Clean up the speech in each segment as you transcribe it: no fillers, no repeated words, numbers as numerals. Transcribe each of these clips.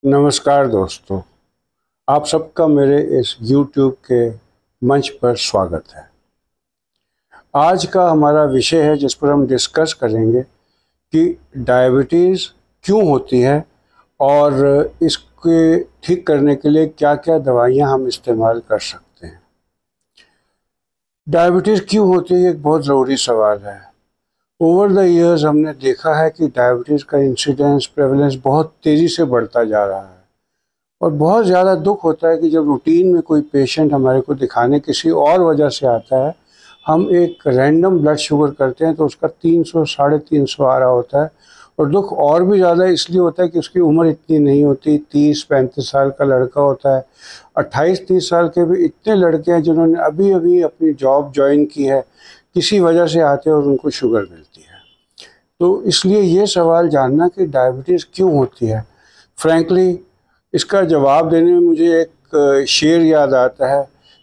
नमस्कार दोस्तों, आप सबका मेरे इस YouTube के मंच पर स्वागत है। आज का हमारा विषय है जिस पर हम डिस्कस करेंगे कि डायबिटीज़ क्यों होती है और इसके ठीक करने के लिए क्या क्या दवाइयाँ हम इस्तेमाल कर सकते हैं। डायबिटीज़ क्यों होती है, एक बहुत ज़रूरी सवाल है। ओवर द ईयर्स हमने देखा है कि डायबिटीज़ का इंसिडेंस प्रेवलेंस बहुत तेज़ी से बढ़ता जा रहा है और बहुत ज़्यादा दुख होता है कि जब रूटीन में कोई पेशेंट हमारे को दिखाने किसी और वजह से आता है, हम एक रैंडम ब्लड शुगर करते हैं तो उसका 300 350 आ रहा होता है। और दुख और भी ज़्यादा इसलिए होता है कि उसकी उम्र इतनी नहीं होती, 30-35 साल का लड़का होता है। 28-30 साल के भी इतने लड़के हैं जिन्होंने अभी अभी अपनी जॉब ज्वाइन की है, किसी वजह से आते हैं और उनको शुगर मिलती है। तो इसलिए ये सवाल जानना कि डायबिटीज़ क्यों होती है, फ्रैंकली इसका जवाब देने में मुझे एक शेर याद आता है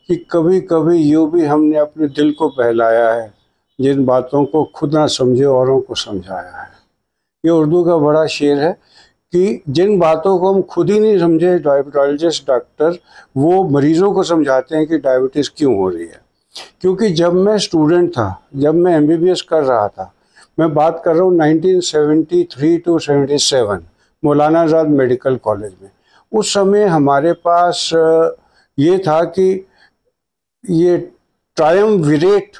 कि कभी कभी यूँ भी हमने अपने दिल को बहलाया है, जिन बातों को खुद ना समझे औरों को समझाया है। ये उर्दू का बड़ा शेर है कि जिन बातों को हम खुद ही नहीं समझे, डायबिटोलॉजिस्ट डॉक्टर वो मरीज़ों को समझाते हैं कि डायबिटीज़ क्यों हो रही है। क्योंकि जब मैं स्टूडेंट था, जब मैं MBBS कर रहा था, मैं बात कर रहा हूँ 1973 to 77, Maulana Azad medical college में। उस समय हमारे पास ये था कि ये ट्रायमविरेट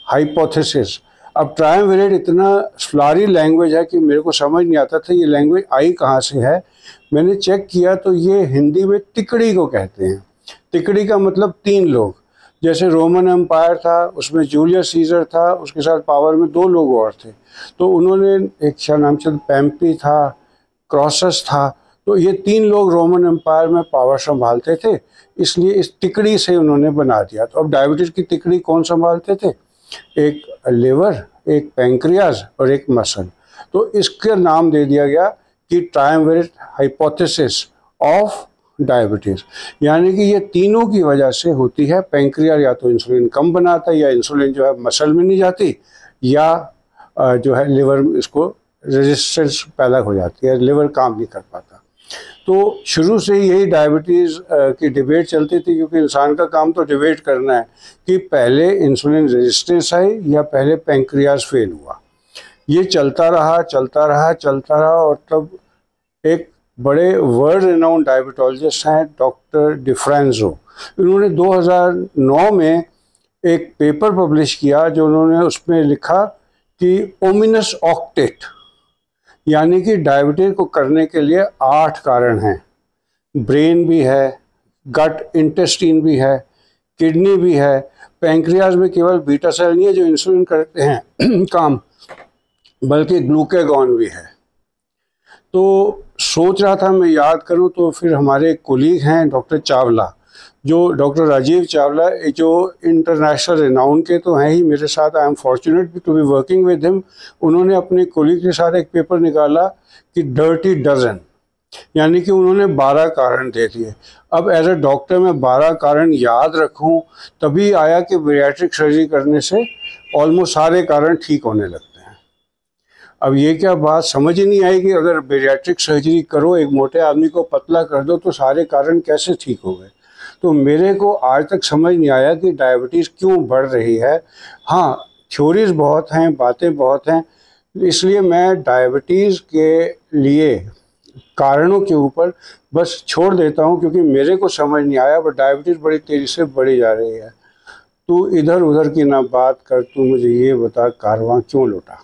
हाइपोथेसिस। अब ट्रायमविरेट इतना फ्लारी लैंग्वेज है कि मेरे को समझ नहीं आता था ये लैंग्वेज आई कहाँ से है। मैंने चेक किया तो ये हिंदी में तिकड़ी को कहते हैं। तिकड़ी का मतलब 3 लोग। जैसे रोमन एम्पायर था, उसमें जूलियस सीजर था, उसके साथ पावर में 2 लोग और थे। तो उन्होंने एक नामचंद पैम्पी था, क्रॉसस था, तो ये 3 लोग रोमन एम्पायर में पावर संभालते थे, इसलिए इस तिकड़ी से उन्होंने बना दिया। तो अब डायबिटीज़ की तिकड़ी कौन संभालते थे? एक लिवर, एक पैंक्रियाज और एक मसल। तो इसका नाम दे दिया गया कि ट्रायमविरेट हाइपोथेसिस ऑफ डायबिटीज़, यानी कि ये तीनों की वजह से होती है। पैंक्रियाज या तो इंसुलिन कम बनाता है, या इंसुलिन जो है मसल में नहीं जाती, या जो है लिवर इसको रेजिस्टेंस पैदा हो जाती है, लिवर काम नहीं कर पाता। तो शुरू से यही डायबिटीज़ की डिबेट चलती थी, क्योंकि इंसान का काम तो डिबेट करना है कि पहले इंसुलिन रेजिस्टेंस आई या पहले पैंक्रियाज फेल हुआ। ये चलता रहा और तब एक बड़े वर्ल्ड रिनाउंड डायबिटोलॉजिस्ट हैं डॉक्टर डिफ्रेंजो। इन्होंने 2009 में एक पेपर पब्लिश किया जो उन्होंने उसमें लिखा कि ओमिनस ऑक्टेट, यानी कि डायबिटीज़ को करने के लिए 8 कारण हैं। ब्रेन भी है, गट इंटेस्टीन भी है, किडनी भी है, पैंक्रियाज में केवल बीटा सेल नहीं है जो इंसुलिन करते हैं काम, बल्कि ग्लूकागॉन भी है। तो सोच रहा था मैं याद करूं, तो फिर हमारे कोलीग हैं डॉक्टर चावला, जो डॉक्टर राजीव चावला, जो इंटरनेशनल रिनाउन के तो हैं ही मेरे साथ। I am fortunate to be working with him. उन्होंने अपने कोलीग के साथ एक पेपर निकाला कि डर्टी डजन, यानी कि उन्होंने 12 कारण दे दिए। अब एज ए डॉक्टर मैं 12 कारण याद रखूं, तभी आया कि बैरिएट्रिक सर्जरी करने से ऑलमोस्ट सारे कारण ठीक होने लगते हैं। अब ये क्या बात समझ ही नहीं आई कि अगर बैरिएट्रिक सर्जरी करो, एक मोटे आदमी को पतला कर दो, तो सारे कारण कैसे ठीक हो गए। तो मेरे को आज तक समझ नहीं आया कि डायबिटीज़ क्यों बढ़ रही है। हाँ, थ्योरीज बहुत हैं, बातें बहुत हैं, इसलिए मैं डायबिटीज़ के लिए कारणों के ऊपर बस छोड़ देता हूँ, क्योंकि मेरे को समझ नहीं आया। पर डायबिटीज़ बड़ी तेज़ी से बढ़ी जा रही है। तू इधर उधर की ना बात कर, तू मुझे ये बता कारवां क्यों लौटा।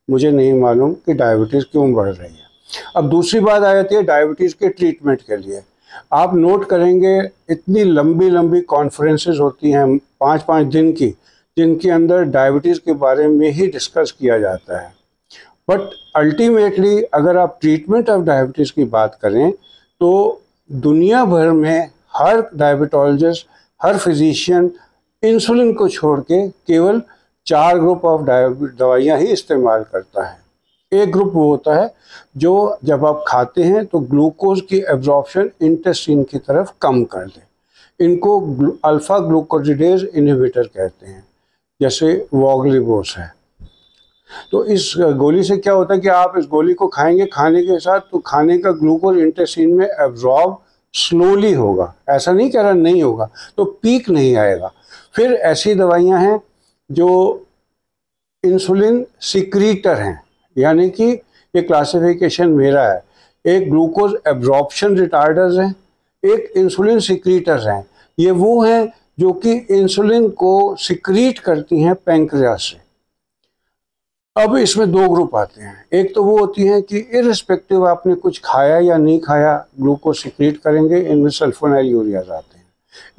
मुझे नहीं मालूम कि डायबिटीज़ क्यों बढ़ रही है। अब दूसरी बात आ जाती है डायबिटीज़ के ट्रीटमेंट के लिए। आप नोट करेंगे इतनी लंबी लंबी कॉन्फ्रेंसेस होती हैं 5-5 दिन की, जिनके अंदर डायबिटीज़ के बारे में ही डिस्कस किया जाता है। बट अल्टीमेटली अगर आप ट्रीटमेंट ऑफ डायबिटीज़ की बात करें तो दुनिया भर में हर डायबिटोलॉजिस्ट, हर फिजिशियन इंसुलिन को छोड़ के केवल 4 ग्रुप ऑफ दवाइयाँ ही इस्तेमाल करता है। एक ग्रुप वो होता है जो जब आप खाते हैं तो ग्लूकोज की एब्जॉर्प्शन इंटेस्टाइन की तरफ कम कर दे। इनको अल्फा ग्लूकोजिडेज इनहिबिटर कहते हैं, जैसे वोगलिबोस है। तो इस गोली से क्या होता है कि आप इस गोली को खाएंगे, खाने के साथ तो खाने का ग्लूकोज इंटेस्टाइन में एब्जॉर्ब स्लोली होगा, ऐसा नहीं कह रहा नहीं होगा, तो पीक नहीं आएगा। फिर ऐसी दवाइयां हैं जो इंसुलिन सिक्रीटर हैं, यानी कि ये क्लासिफिकेशन मेरा है, एक ग्लूकोज एब्जॉर्प्शन रिटार्डर्स हैं, एक इंसुलिन सिक्रीटर्स हैं। ये वो हैं जो कि इंसुलिन को सिक्रीट करती हैं पैंक्रियास से। अब इसमें दो ग्रुप आते हैं, एक तो वो होती हैं कि इररिस्पेक्टिव आपने कुछ खाया या नहीं खाया ग्लूकोज सिक्रीट करेंगे, इनमें सल्फोनाइलयूरियाज आते हैं।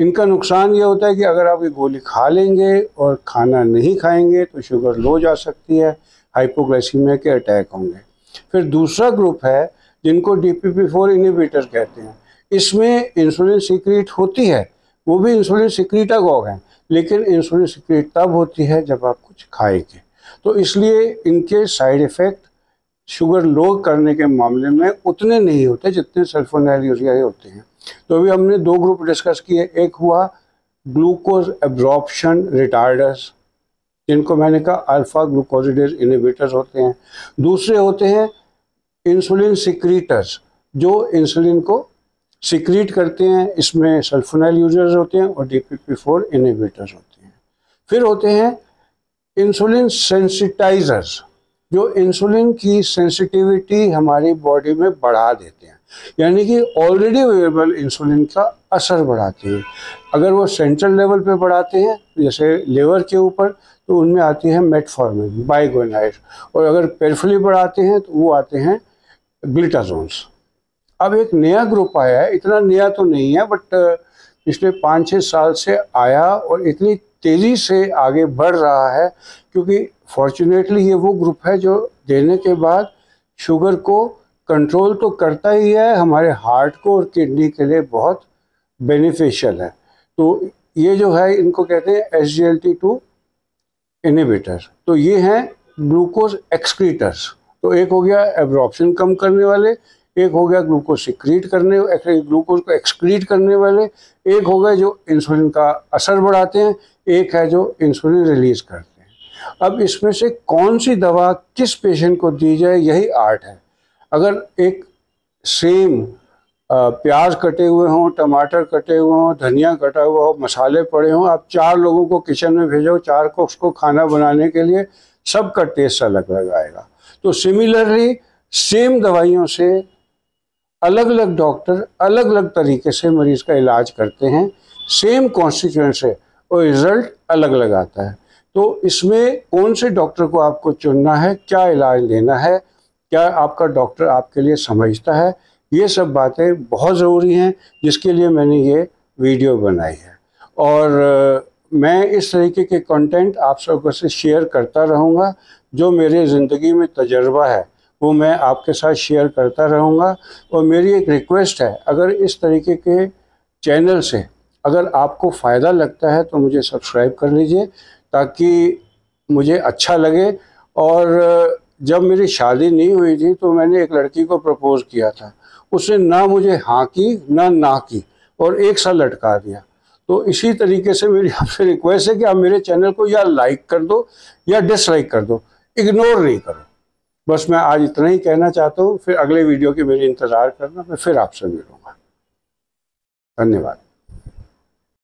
इनका नुकसान ये होता है कि अगर आप ये गोली खा लेंगे और खाना नहीं खाएंगे तो शुगर लो जा सकती है, हाइपोग्लाइसीमिया के अटैक होंगे। फिर दूसरा ग्रुप है जिनको DPP-4 इनहिबिटर कहते हैं, इसमें इंसुलिन सिक्रीट होती है, वो भी इंसुलिन सिक्रीटागॉग हैं, लेकिन इंसुलिन सिक्रीट तब होती है जब आप कुछ खाएंगे। तो इसलिए इनके साइड इफ़ेक्ट शुगर लो करने के मामले में उतने नहीं होते जितने सल्फोनाइलयूरिया होते हैं। तो अभी हमने दो ग्रुप डिस्कस किए, एक हुआ ग्लूकोज एब्जॉर्प्शन रिटार्डर्स, जिनको मैंने कहा अल्फा ग्लूकोसिडेज इनहिबिटर्स होते हैं। दूसरे होते हैं इंसुलिन सिक्रीटर्स, जो इंसुलिन को सिक्रीट करते हैं, इसमें सल्फोनाइलयूरियाज होते हैं और DPP-4 इनहिबिटर्स होते हैं। फिर होते हैं इंसुलिन सेंसिटाइजर्स, जो इंसुलिन की सेंसिटिविटी हमारी बॉडी में बढ़ा देते हैं, यानी कि ऑलरेडी अवेलेबल इंसुलिन का असर बढ़ाते हैं। अगर वो सेंट्रल लेवल पे बढ़ाते हैं जैसे लिवर के ऊपर, तो उनमें आती है मेटफॉर्मिन, बाइगोनाइड, और अगर पेरिफेरली बढ़ाते हैं तो वो आते हैं ग्लिटाजोन्स। अब एक नया ग्रुप आया है, इतना नया तो नहीं है बट पिछले 5-6 साल से आया और इतनी तेज़ी से आगे बढ़ रहा है, क्योंकि फॉर्चुनेटली ये वो ग्रुप है जो देने के बाद शुगर को कंट्रोल तो करता ही है, हमारे हार्ट को और किडनी के लिए बहुत बेनिफिशियल है। तो ये जो है इनको कहते हैं SGLT2 इनहिबिटर। तो ये हैं ग्लूकोज एक्सक्रीटर्स। तो एक हो गया एब्जॉर्प्शन कम करने वाले, एक हो गया ग्लूकोज सिक्रीट करने, ग्लूकोज को एक्सक्रीट करने वाले, एक हो गए जो इंसुलिन का असर बढ़ाते हैं, एक है जो इंसुलिन रिलीज करते हैं। अब इसमें से कौन सी दवा किस पेशेंट को दी जाए, यही आर्ट है। अगर एक सेम प्याज कटे हुए हों, टमाटर कटे हुए हों, धनिया कटा हुआ हो, मसाले पड़े हों, आप 4 लोगों को किचन में भेजो, 4 को उसको खाना बनाने के लिए, सबका टेस्ट अलग अलग आएगा। तो सिमिलरली सेम दवाइयों से अलग अलग डॉक्टर अलग अलग तरीके से मरीज़ का इलाज करते हैं, सेम कॉन्स्टिट्यूएंट से, और रिज़ल्ट अलग अलग आता है। तो इसमें कौन से डॉक्टर को आपको चुनना है, क्या इलाज लेना है, क्या आपका डॉक्टर आपके लिए समझता है, ये सब बातें बहुत ज़रूरी हैं, जिसके लिए मैंने ये वीडियो बनाई है। और मैं इस तरीके के कंटेंट आप सबको से शेयर करता रहूँगा। जो मेरे ज़िंदगी में तजर्बा है वो मैं आपके साथ शेयर करता रहूँगा। और मेरी एक रिक्वेस्ट है, अगर इस तरीके के चैनल से अगर आपको फ़ायदा लगता है तो मुझे सब्सक्राइब कर लीजिए, ताकि मुझे अच्छा लगे। और जब मेरी शादी नहीं हुई थी तो मैंने एक लड़की को प्रपोज़ किया था, उसने ना मुझे हाँ की ना की, और 1 साल लटका दिया। तो इसी तरीके से मेरी आपसे रिक्वेस्ट है कि आप मेरे चैनल को या लाइक कर दो या डिसलाइक कर दो, इग्नोर नहीं करो। बस मैं आज इतना ही कहना चाहता हूँ। फिर अगले वीडियो की मेरी इंतज़ार करना, मैं फिर आपसे मिलूँगा। धन्यवाद।